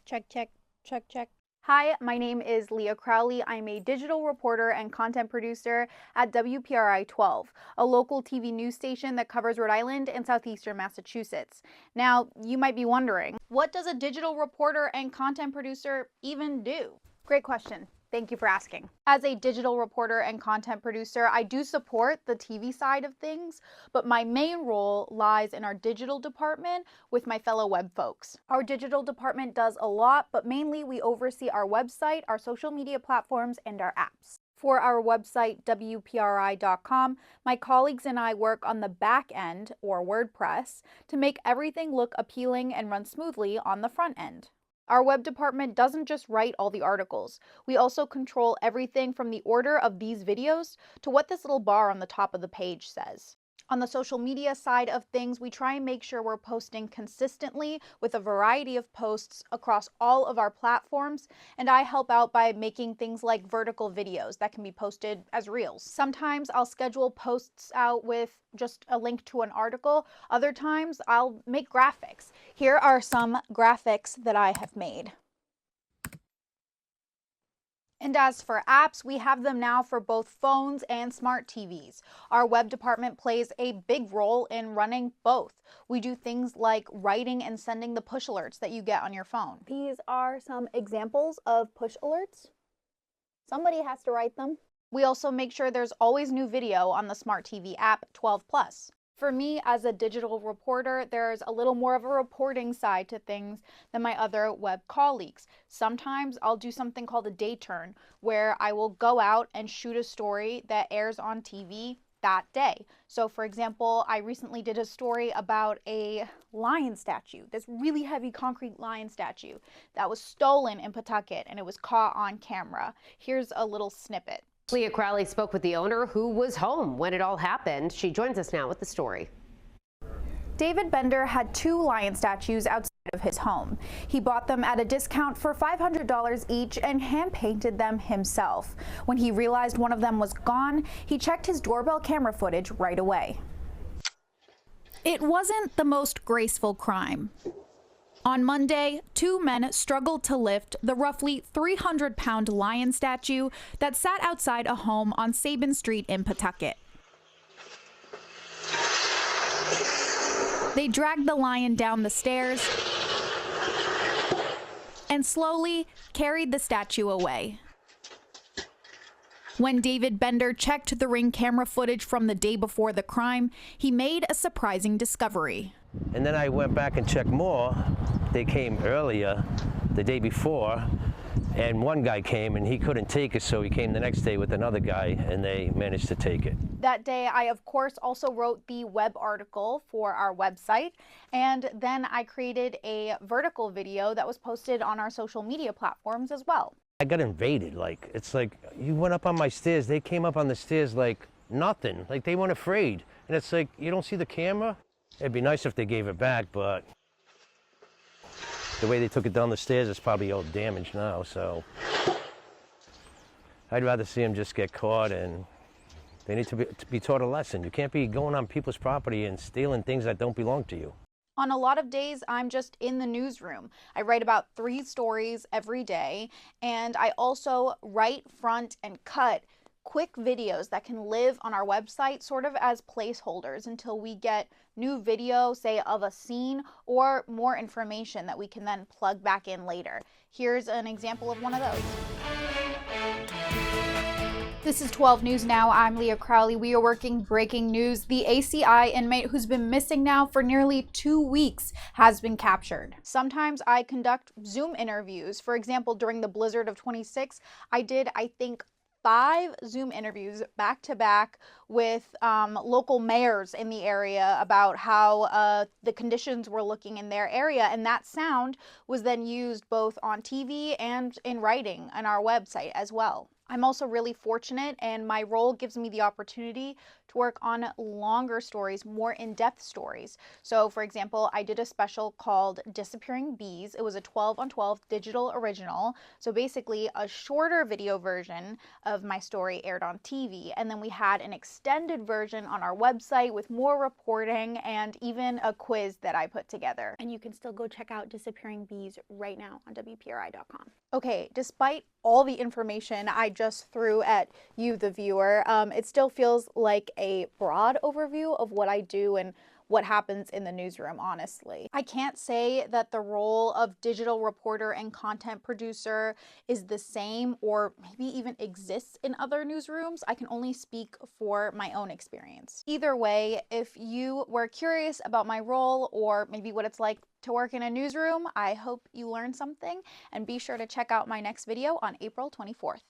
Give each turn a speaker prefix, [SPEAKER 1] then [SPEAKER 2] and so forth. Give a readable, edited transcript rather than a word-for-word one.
[SPEAKER 1] Check, check, check, check. Hi, my name is Leah Crowley. I'm a digital reporter and content producer at WPRI 12, a local TV news station that covers Rhode Island and southeastern Massachusetts. Now, you might be wondering, what does a digital reporter and content producer even do? Great question. Thank you for asking. As a digital reporter and content producer, I do support the TV side of things, but my main role lies in our digital department with my fellow web folks. Our digital department does a lot, but mainly we oversee our website, our social media platforms, and our apps. For our website, WPRI.com, my colleagues and I work on the back end, or WordPress, to make everything look appealing and run smoothly on the front end. Our web department doesn't just write all the articles. We also control everything from the order of these videos to what this little bar on the top of the page says. On the social media side of things, we try and make sure we're posting consistently with a variety of posts across all of our platforms, and I help out by making things like vertical videos that can be posted as reels. Sometimes I'll schedule posts out with just a link to an article. Other times I'll make graphics. Here are some graphics that I have made. And as for apps, we have them now for both phones and smart TVs. Our web department plays a big role in running both. We do things like writing and sending the push alerts that you get on your phone. These are some examples of push alerts. Somebody has to write them. We also make sure there's always new video on the smart TV app 12+. For me, as a digital reporter, there's a little more of a reporting side to things than my other web colleagues. Sometimes I'll do something called a day turn, where I will go out and shoot a story that airs on TV that day. So for example, I recently did a story about a lion statue, this really heavy concrete lion statue that was stolen in Pawtucket, and it was caught on camera. Here's a little snippet.
[SPEAKER 2] Leah Crowley spoke with the owner, who was home when it all happened. She joins us now with the story.
[SPEAKER 1] David Bender had 2 lion statues outside of his home. He bought them at a discount for $500 each and hand-painted them himself. When he realized one of them was gone, he checked his doorbell camera footage right away. It wasn't the most graceful crime. On Monday, 2 men struggled to lift the roughly 300-pound lion statue that sat outside a home on Sabin Street in Pawtucket. They dragged the lion down the stairs and slowly carried the statue away. When David Bender checked the Ring camera footage from the day before the crime, he made a surprising discovery.
[SPEAKER 3] And then I went back and checked more. They came earlier, the day before, and one guy came and he couldn't take it, so he came the next day with another guy and they managed to take it.
[SPEAKER 1] That day, I of course also wrote the web article for our website, and then I created a vertical video that was posted on our social media platforms as well.
[SPEAKER 3] I got invaded. It's like you went up on my stairs, they came up on the stairs like nothing, like they weren't afraid. And it's like, you don't see the camera? It'd be nice if they gave it back, but the way they took it down the stairs is probably all damaged now, so I'd rather see them just get caught, and they need to be taught a lesson. You can't be going on people's property and stealing things that don't belong to you.
[SPEAKER 1] On a lot of days, I'm just in the newsroom. I write about 3 stories every day, and I also write, front, and cut quick videos that can live on our website sort of as placeholders until we get new video, say of a scene, or more information that we can then plug back in later. Here's an example of one of those. This is 12 News Now. I'm Leah Crowley. We are working breaking news. The ACI inmate who's been missing now for nearly 2 weeks has been captured. Sometimes I conduct Zoom interviews. For example, during the blizzard of 26, I did, I think, 5 Zoom interviews back to back with local mayors in the area about how the conditions were looking in their area, and that sound was then used both on TV and in writing on our website as well. I'm also really fortunate, and my role gives me the opportunity to work on longer stories, more in-depth stories. So, for example, I did a special called Disappearing Bees. It was a 12 on 12 digital original. So basically a shorter video version of my story aired on TV. And then we had an extended version on our website with more reporting and even a quiz that I put together. And you can still go check out Disappearing Bees right now on WPRI.com. Okay, despite all the information I just threw at you, the viewer, it still feels like a broad overview of what I do and what happens in the newsroom, honestly. I can't say that the role of digital reporter and content producer is the same or maybe even exists in other newsrooms. I can only speak for my own experience. Either way, if you were curious about my role or maybe what it's like to work in a newsroom, I hope you learned something, and be sure to check out my next video on April 24th.